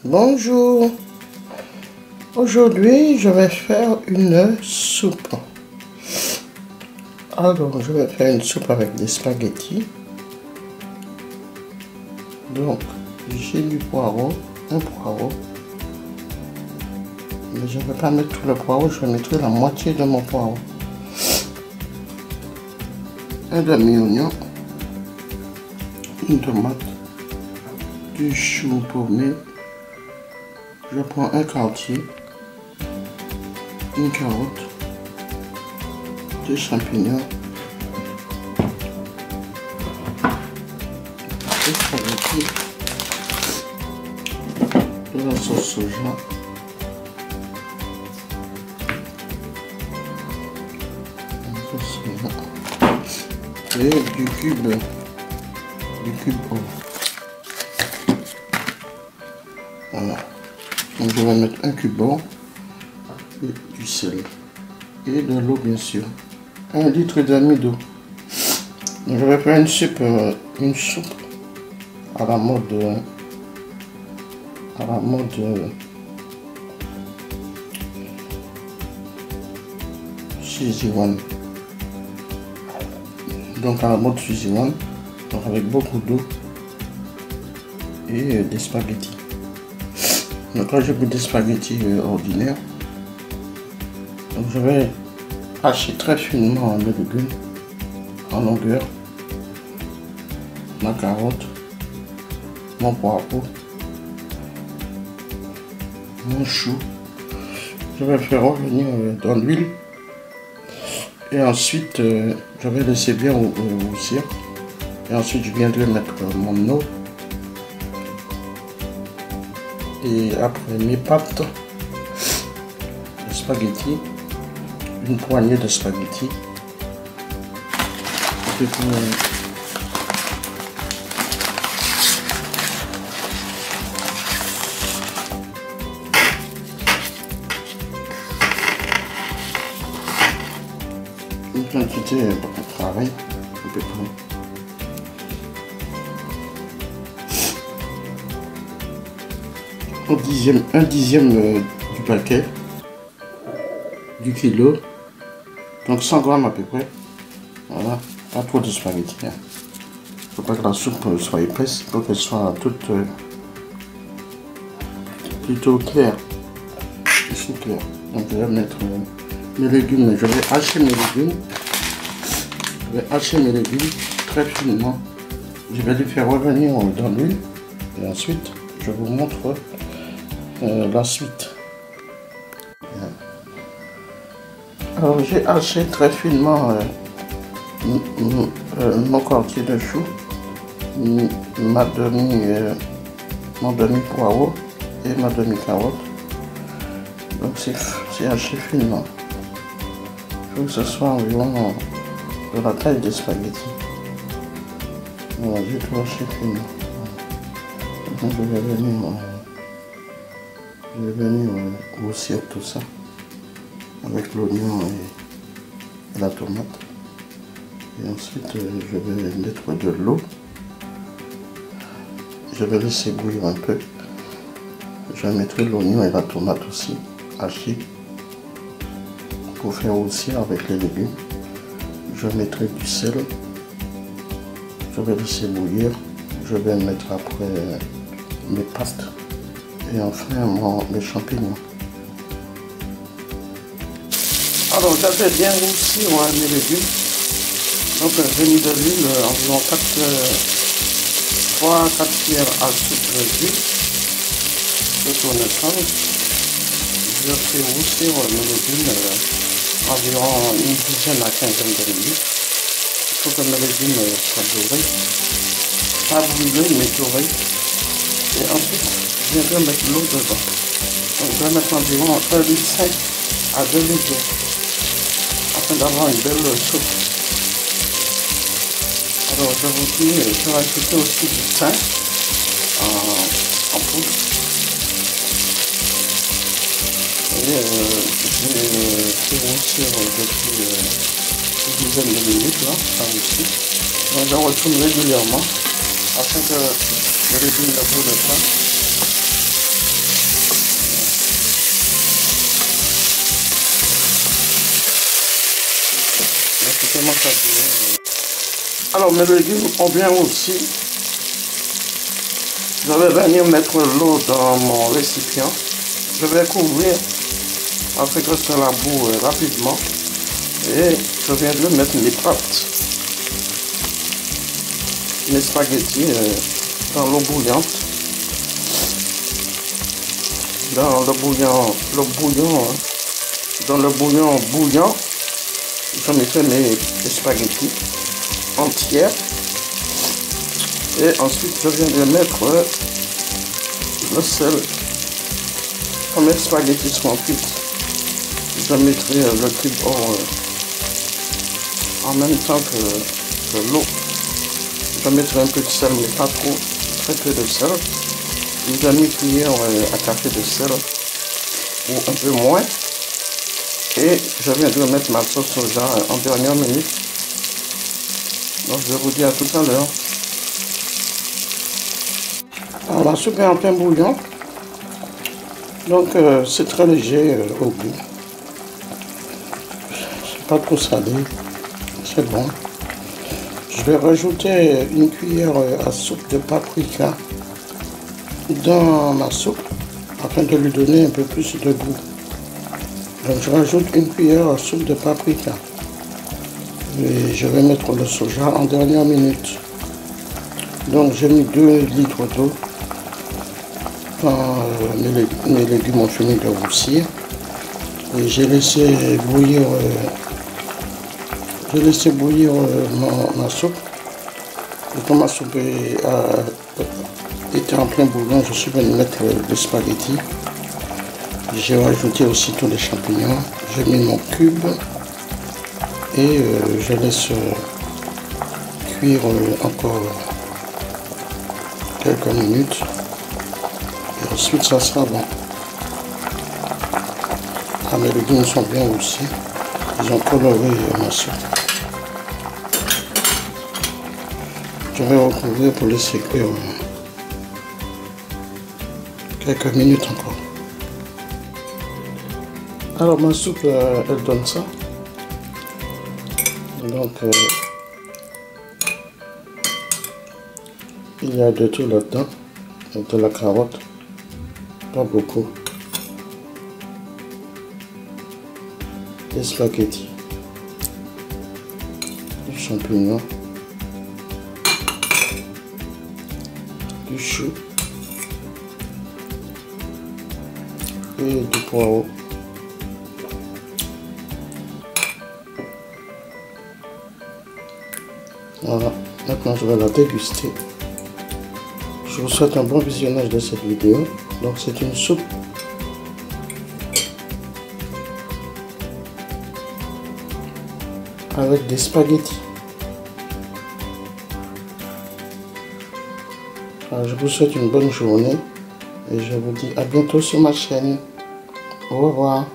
Bonjour, aujourd'hui je vais faire une soupe. Alors je vais faire une soupe avec des spaghettis. Donc j'ai du poireau, un poireau. Mais je ne vais pas mettre tout le poireau, je vais mettre la moitié de mon poireau. Un demi-oignon, une tomate, du chou paumé. Je prends un quartier, une carotte, des champignons, des spaghettis, de la sauce soja, et du cube or. Voilà. Donc je vais mettre un cube or et du sel et de l'eau bien sûr. 1,5 litre d'eau. Donc je vais faire une soupe à la mode Szechuan. Donc à la mode Szechuan, donc avec beaucoup d'eau et des spaghettis. Donc là j'ai pris des spaghettis ordinaires. Donc je vais hacher très finement mes légumes en longueur, ma carotte, mon poireau, mon chou. Je vais faire revenir dans l'huile et ensuite je vais laisser bien roussir et ensuite je viendrai mettre mon eau et après mes pâtes de spaghettis, une poignée de spaghettis. Une quantité pareille, à peu près. Un dixième du paquet, du kilo, donc 100 grammes à peu près. Voilà, pas trop de spaghettis. Il ne faut pas que la soupe soit épaisse, il faut qu'elle soit toute plutôt claire. Ici claire. Donc je vais mettre mes légumes, je vais hacher mes légumes. Je vais hacher mes légumes très finement. Je vais les faire revenir dans l'huile et ensuite je vous montre la suite. Alors j'ai haché très finement mon quartier de chou, mon demi poireau et ma demi carotte. Donc c'est haché finement. Il faut que ce soit environ de la taille des spaghettis. Voilà, j'ai tout haché finement. Donc je vais venir grossir tout ça avec l'oignon et la tomate. Et ensuite je vais mettre de l'eau. Je vais laisser bouillir un peu. Je mettrai l'oignon et la tomate aussi hachés pour faire aussi avec les légumes. Je mettrai du sel. Je vais laisser bouillir. Je vais mettre après mes pâtes et enfin mes champignons. Alors j'avais bien roussi mes légumes. Donc j'ai mis de l'huile, environ 3-4 cuillères à soupe d'huile. Je tourne ça. Je fais rousser mes légumes environ une dizaine à 15 de minutes. Il faut que mes légumes soient dorés. Pas brûlés mais dorés. Et ensuite je viendrai mettre l'eau dedans. Donc je vais mettre environ 1,5 litre à 2 litres afin d'avoir une belle soupe. Alors je vous dis, je vais ajouter aussi du thym en poudre. Et j'ai fait rousser depuis une dizaine de minutes là, ça aussi. Donc je retourne régulièrement afin que les légumes ne brûlent pas. tellement ça devient. Alors mes légumes ont bien aussi. Je vais venir mettre l'eau dans mon récipient. Je vais couvrir afin que cela boue rapidement. Et je viendrai mettre mes pâtes, mes spaghettis dans l'eau bouillante. Dans le bouillon bouillant, je mettrai mes spaghettis entières. Et ensuite, je viendrai mettre le sel. Quand mes spaghettis seront cuits, je mettrai le cube en même temps que l'eau. Je mettrai un peu de sel, mais pas trop, très peu de sel. Une demi-cuillère à café de sel, ou un peu moins. Et je viendrai mettre ma sauce soja en dernière minute. Donc je vous dis à tout à l'heure. Alors la soupe est en plein bouillon. Donc c'est très léger au goût. C'est pas trop salé. C'est bon. Je vais rajouter une cuillère à soupe de paprika dans ma soupe afin de lui donner un peu plus de goût. Donc je rajoute une cuillère à soupe de paprika. Et je vais mettre le soja en dernière minute. Donc j'ai mis 2 litres d'eau. Quand mes légumes ont fini de roussir. Et j'ai laissé bouillir ma soupe. Et quand ma soupe était en plein bouillon, je suis venu mettre des spaghettis. J'ai rajouté aussitôt les champignons. J'ai mis mon cube et je laisse cuire encore quelques minutes. Et ensuite, ça sera bon. Ah, mes légumes sont bien aussi. Ils ont coloré ma soupe. Je vais recouvrir pour laisser cuire quelques minutes encore. Alors ma soupe, elle donne ça. Donc il y a de tout là-dedans. De la carotte, pas beaucoup. Des spaghettis, des champignons, du chou et du poireau. Voilà, maintenant je vais la déguster. Je vous souhaite un bon visionnage de cette vidéo. Donc c'est une soupe avec des spaghettis. Alors, je vous souhaite une bonne journée et je vous dis à bientôt sur ma chaîne. Au revoir.